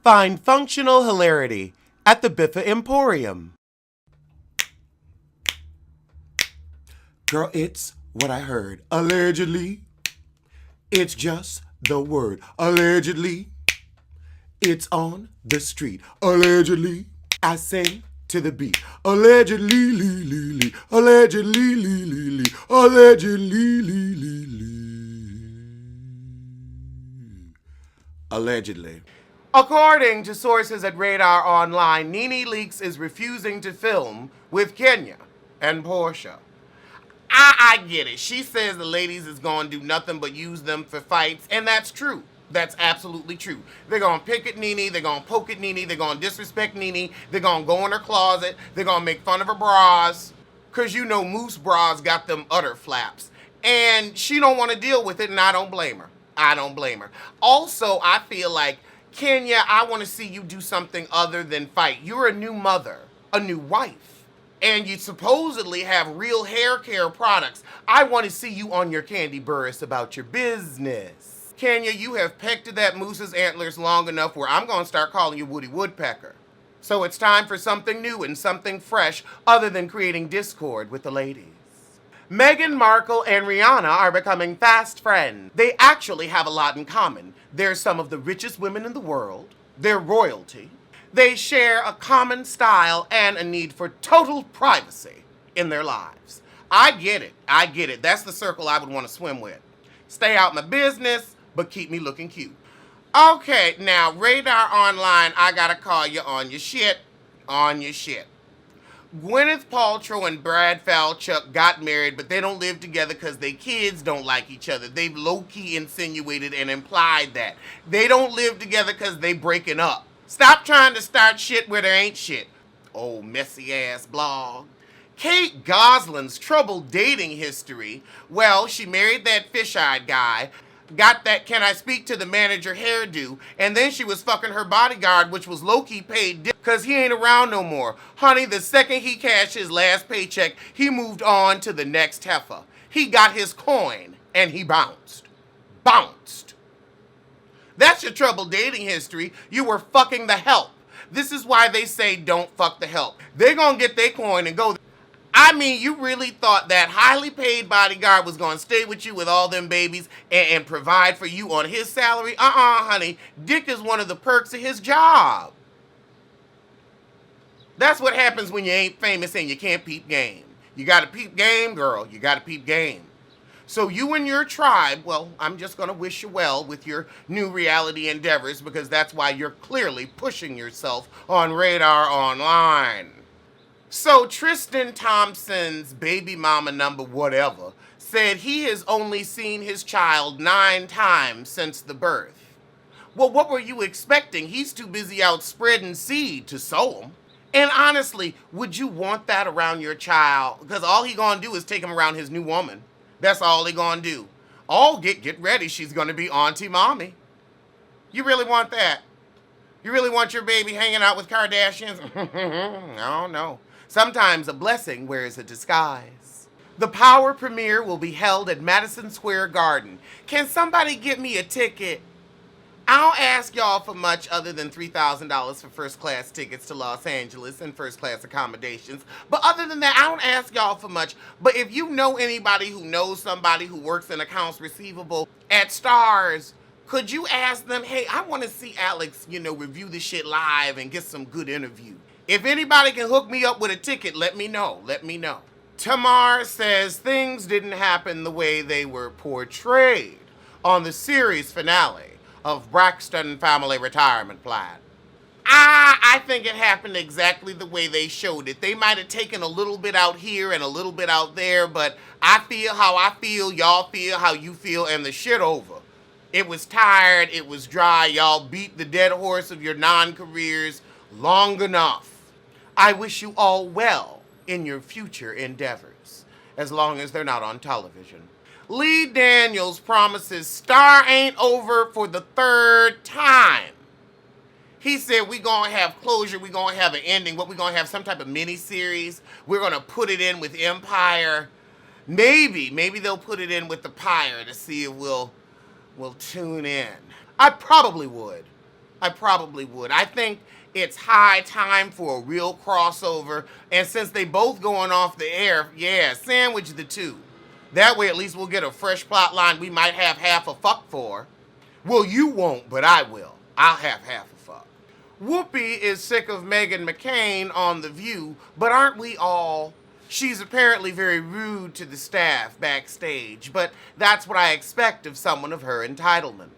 Find functional hilarity at the Biffa Emporium. Girl, it's what I heard. Allegedly, it's just the word. Allegedly, it's on the street. Allegedly, I sing to the beat. Allegedly, lee, lee, lee. Allegedly, lee, lee, lee. Allegedly, lee, lee, lee. Allegedly. According to sources at Radar Online, Nene Leakes is refusing to film with Kenya and Porsha. I get it. She says the ladies is going to do nothing but use them for fights, and that's true. That's absolutely true. They're going to pick at Nene, they're going to poke at Nene, they're going to disrespect Nene, they're going to go in her closet, they're going to make fun of her bras, because you know Moose bras got them udder flaps. And she don't want to deal with it, and I don't blame her. I don't blame her. Also, I feel like, Kenya, I want to see you do something other than fight. You're a new mother, a new wife, and you supposedly have real hair care products. I want to see you on your Candy Burris about your business. Kenya, you have pecked at that moose's antlers long enough where I'm going to start calling you Woody Woodpecker. So it's time for something new and something fresh other than creating discord with the ladies. Meghan Markle and Rihanna are becoming fast friends. They actually have a lot in common. They're some of the richest women in the world. They're royalty. They share a common style and a need for total privacy in their lives. I get it. I get it. That's the circle I would want to swim with. Stay out my business, but keep me looking cute. Okay, now, Radar Online, I gotta call you on your shit. On your shit. Gwyneth Paltrow and Brad Falchuk got married, but they don't live together because their kids don't like each other. They've low-key insinuated and implied that. They don't live together because they breaking up. Stop trying to start shit where there ain't shit. Oh, messy-ass blog. Kate Gosselin's troubled dating history. Well, she married that fish-eyed guy, got that can I speak to the manager hairdo, and then she was fucking her bodyguard, which was low-key paid because he ain't around no more. Honey, the second he cashed his last paycheck, he moved on to the next heifer. He got his coin, and he bounced. Bounced. That's your troubled dating history. You were fucking the help. This is why they say don't fuck the help. They're gonna get their coin and go. I mean, you really thought that highly paid bodyguard was going to stay with you with all them babies and provide for you on his salary? Honey. Dick is one of the perks of his job. That's what happens when you ain't famous and you can't peep game. You got to peep game, girl. You got to peep game. So you and your tribe, well, I'm just going to wish you well with your new reality endeavors because that's why you're clearly pushing yourself on Radar Online. So Tristan Thompson's baby mama number whatever said he has only seen his child 9 times since the birth. Well, what were you expecting? He's too busy out spreading seed to sow them. And honestly, would you want that around your child? Because all he gonna do is take him around his new woman. That's all he gonna do. Oh, get ready. She's gonna be Auntie Mommy. You really want that? You really want your baby hanging out with Kardashians? I don't know. Sometimes a blessing wears a disguise. The Power premiere will be held at Madison Square Garden. Can somebody get me a ticket? I don't ask y'all for much other than $3,000 for first-class tickets to Los Angeles and first-class accommodations. But other than that, I don't ask y'all for much. But if you know anybody who knows somebody who works in accounts receivable at Stars, could you ask them, hey, I want to see Alex, review this shit live and get some good interview. If anybody can hook me up with a ticket, let me know. Let me know. Tamar says things didn't happen the way they were portrayed on the series finale of Braxton Family Retirement Plan. I think it happened exactly the way they showed it. They might have taken a little bit out here and a little bit out there, but I feel how I feel, y'all feel how you feel, and the shit over. It was tired, it was dry, y'all beat the dead horse of your non-careers long enough. I wish you all well in your future endeavors, as long as they're not on television. Lee Daniels promises Star ain't over for the 3rd time. He said we gonna have closure, we gonna have an ending, what we gonna have some type of mini-series. We're gonna put it in with Empire. Maybe they'll put it in with the Pyre to see if we'll tune in. I probably would. I probably would. I think it's high time for a real crossover, and since they both going off the air, yeah, sandwich the two. That way at least we'll get a fresh plot line we might have half a fuck for. Well, you won't, but I will. I'll have half a fuck. Whoopi is sick of Meghan McCain on The View, but aren't we all? She's apparently very rude to the staff backstage, but that's what I expect of someone of her entitlement.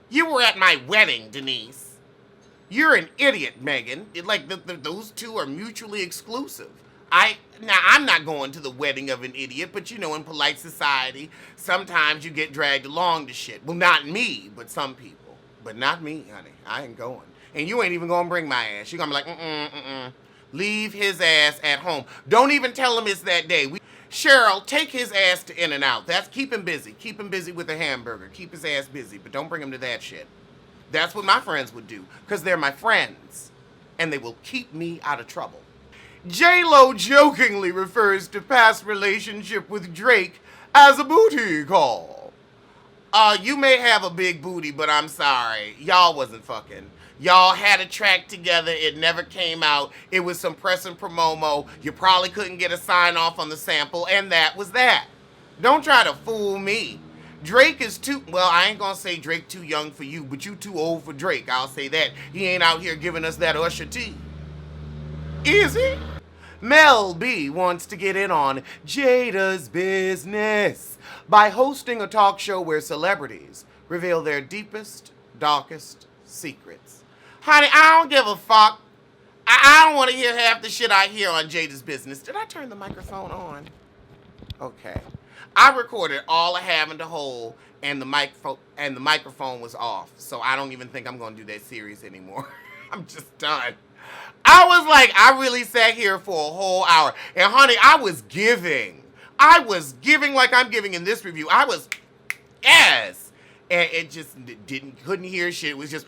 You were at my wedding, Denise. You're an idiot, Meghan. Like, those two are mutually exclusive. Now, I'm not going to the wedding of an idiot, but you know, in polite society, sometimes you get dragged along to shit. Well, not me, but some people. But not me, honey. I ain't going. And you ain't even gonna bring my ass. You're gonna be like, leave his ass at home. Don't even tell him it's that day. Cheryl, take his ass to In-N-Out. Keep him busy. Keep him busy with a hamburger. Keep his ass busy, but don't bring him to that shit. That's what my friends would do, because they're my friends, and they will keep me out of trouble. J-Lo jokingly refers to past relationship with Drake as a booty call. You may have a big booty, but I'm sorry. Y'all wasn't fucking. Y'all had a track together. It never came out. It was some press and promo. You probably couldn't get a sign off on the sample, and that was that. Don't try to fool me. Drake is well, I ain't gonna say Drake too young for you, but you too old for Drake. I'll say that. He ain't out here giving us that Usher tea. Is he? Mel B wants to get in on Jada's business by hosting a talk show where celebrities reveal their deepest, darkest secrets. Honey, I don't give a fuck. I don't want to hear half the shit I hear on Jada's business. Did I turn the microphone on? Okay. I recorded all of Having to Hold, and the microphone was off. So I don't even think I'm going to do that series anymore. I'm just done. I was like, I really sat here for a whole hour. And honey, I was giving. Like I'm giving in this review. Yes. And it just couldn't hear shit. It was just.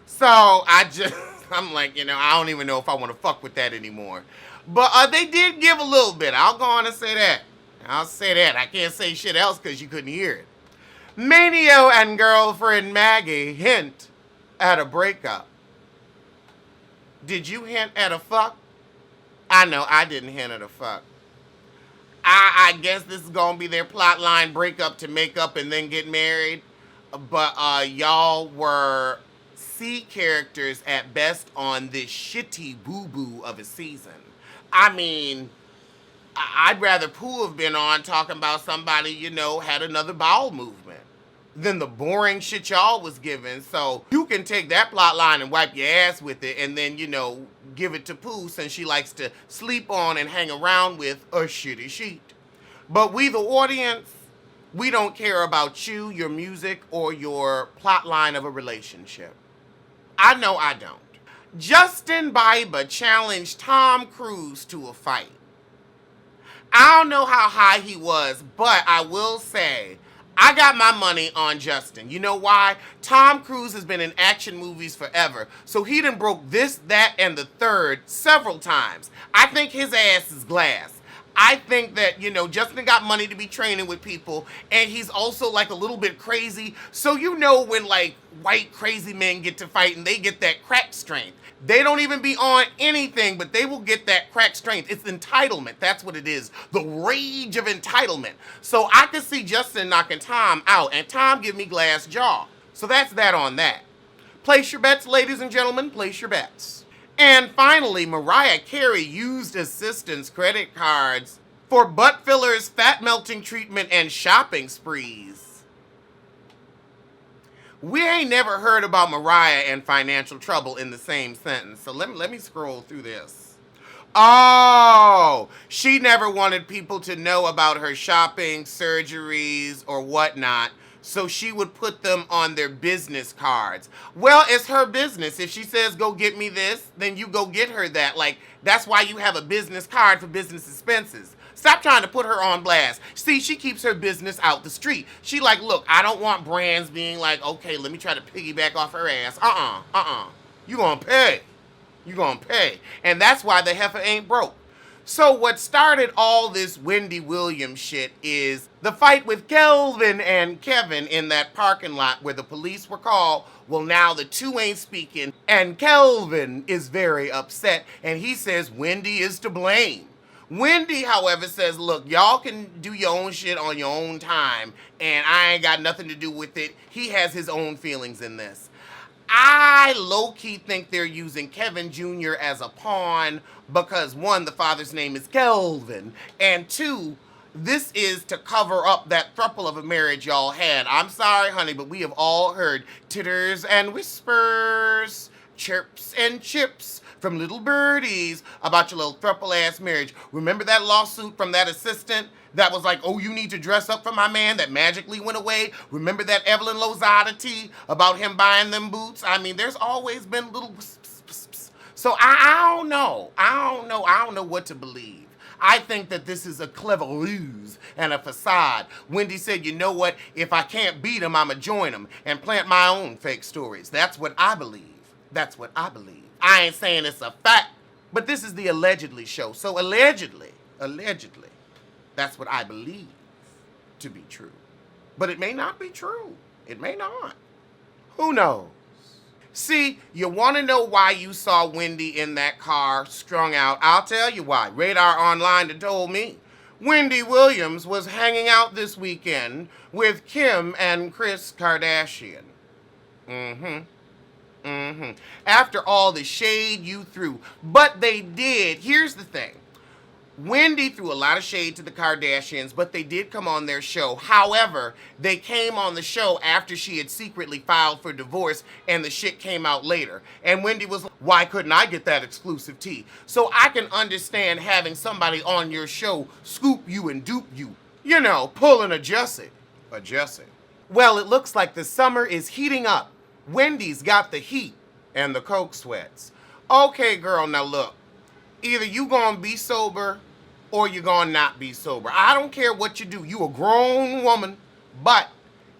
So I'm like, I don't even know if I want to fuck with that anymore. But they did give a little bit. I'll go on and say that. I can't say shit else because you couldn't hear it. Manio and girlfriend Maggie hint at a breakup. Did you hint at a fuck? I know, I didn't hint at a fuck. I guess this is going to be their plot line, break up to make up and then get married. But y'all were C characters at best on this shitty boo-boo of a season. I mean, I'd rather Pooh have been on talking about somebody, had another bowel movement than the boring shit y'all was giving. So you can take that plot line and wipe your ass with it and then, give it to Pooh since she likes to sleep on and hang around with a shitty sheet. But we, the audience, we don't care about you, your music, or your plot line of a relationship. I know I don't. Justin Bieber challenged Tom Cruise to a fight. I don't know how high he was, but I will say, I got my money on Justin. You know why? Tom Cruise has been in action movies forever, so he done broke this, that, and the third several times. I think his ass is glass. I think that, Justin got money to be training with people, and he's also, a little bit crazy. So when, white crazy men get to fight and they get that crack strength. They don't even be on anything, but they will get that crack strength. It's entitlement. That's what it is. The rage of entitlement. So I could see Justin knocking Tom out, and Tom give me glass jaw. So that's that on that. Place your bets, ladies and gentlemen. Place your bets. And finally, Mariah Carey used assistants' credit cards for butt fillers, fat melting treatment, and shopping sprees. We ain't never heard about Mariah and financial trouble in the same sentence. So let me scroll through this. Oh, she never wanted people to know about her shopping, surgeries, or whatnot. So she would put them on their business cards. Well, it's her business. If she says, go get me this, then you go get her that. That's why you have a business card for business expenses. Stop trying to put her on blast. See, she keeps her business out the street. She look, I don't want brands being okay, let me try to piggyback off her ass. You gonna pay. You gonna pay. And that's why the heifer ain't broke. So what started all this Wendy Williams shit is the fight with Kelvin and Kevin in that parking lot where the police were called. Well, now the two ain't speaking, and Kelvin is very upset, and he says Wendy is to blame. Wendy, however, says, look, y'all can do your own shit on your own time, and I ain't got nothing to do with it. He has his own feelings in this. I low-key think they're using Kevin Jr. as a pawn because, one, the father's name is Kelvin, and two, this is to cover up that throuple of a marriage y'all had. I'm sorry, honey, but we have all heard titters and whispers, chirps and chips from little birdies about your little throuple-ass marriage. Remember that lawsuit from that assistant that was like, oh, you need to dress up for my man that magically went away? Remember that Evelyn Lozada tea about him buying them boots? I mean, there's always been little whisps. So I don't know. I don't know what to believe. I think that this is a clever ruse and a facade. Wendy said, you know what? If I can't beat him, I'ma join him and plant my own fake stories. That's what I believe. That's what I believe. I ain't saying it's a fact, but this is the allegedly show. So allegedly, that's what I believe to be true. But it may not be true. It may not. Who knows? See, you want to know why you saw Wendy in that car strung out? I'll tell you why. Radar Online told me. Wendy Williams was hanging out this weekend with Kim and Kris Kardashian. After all the shade you threw. But they did. Here's the thing. Wendy threw a lot of shade to the Kardashians, but they did come on their show. However, they came on the show after she had secretly filed for divorce and the shit came out later. And Wendy was like, why couldn't I get that exclusive tea? So I can understand having somebody on your show scoop you and dupe you. You know, pulling a Jessie. A Jessie. Well, it looks like the summer is heating up. Wendy's got the heat and the coke sweats. Okay, girl, now look. Either you gonna be sober or you're gonna not be sober. I don't care what you do. You a grown woman, but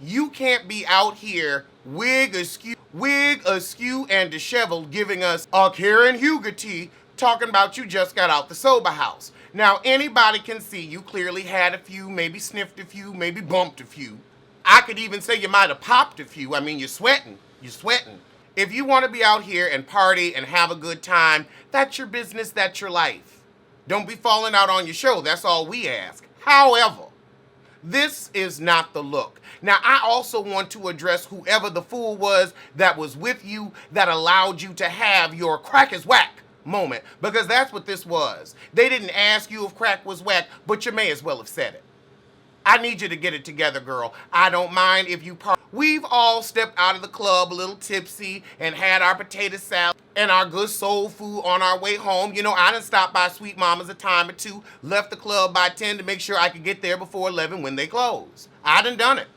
you can't be out here wig askew and disheveled giving us a Karen Huger tea talking about you just got out the sober house. Now, anybody can see you clearly had a few, maybe sniffed a few, maybe bumped a few. I could even say you might have popped a few. I mean, you're sweating. You're sweating. If you want to be out here and party and have a good time, that's your business, that's your life. Don't be falling out on your show, that's all we ask. However, this is not the look. Now, I also want to address whoever the fool was that was with you that allowed you to have your crack is whack moment, because that's what this was. They didn't ask you if crack was whack, but you may as well have said it. I need you to get it together, girl. I don't mind if you party. We've all stepped out of the club a little tipsy and had our potato salad and our good soul food on our way home. You know, I done stopped by Sweet Mama's a time or two, left the club by 10 to make sure I could get there before 11 when they close. I done done it.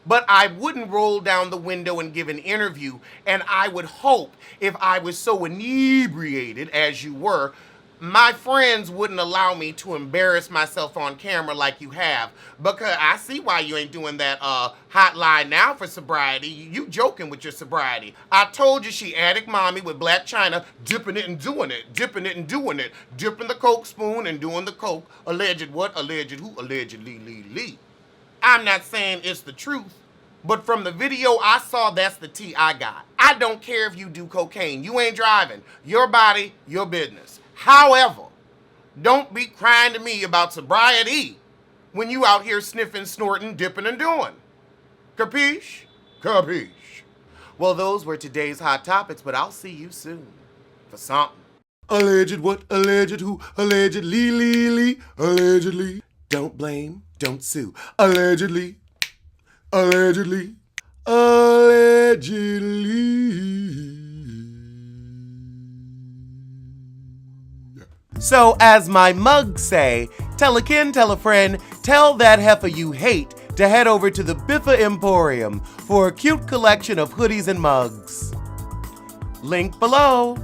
But I wouldn't roll down the window and give an interview, and I would hope if I was so inebriated as you were, my friends wouldn't allow me to embarrass myself on camera like you have, because I see why you ain't doing that hotline now for sobriety. You joking with your sobriety. I told you she addict mommy with black china, dipping it and doing it, dipping the coke spoon and doing the coke. Alleged what? Alleged who? Allegedly. I'm not saying it's the truth, but from the video I saw, that's the tea I got. I don't care if you do cocaine. You ain't driving. Your body, your business. However, don't be crying to me about sobriety when you out here sniffing, snorting, dipping, and doing. Capiche? Capiche. Well, those were today's hot topics, but I'll see you soon for something. Alleged what? Alleged who? Allegedly. Don't blame, don't sue. Allegedly. So, as my mugs say, tell a kin, tell a friend, tell that heifer you hate to head over to the Biffa Emporium for a cute collection of hoodies and mugs. Link below.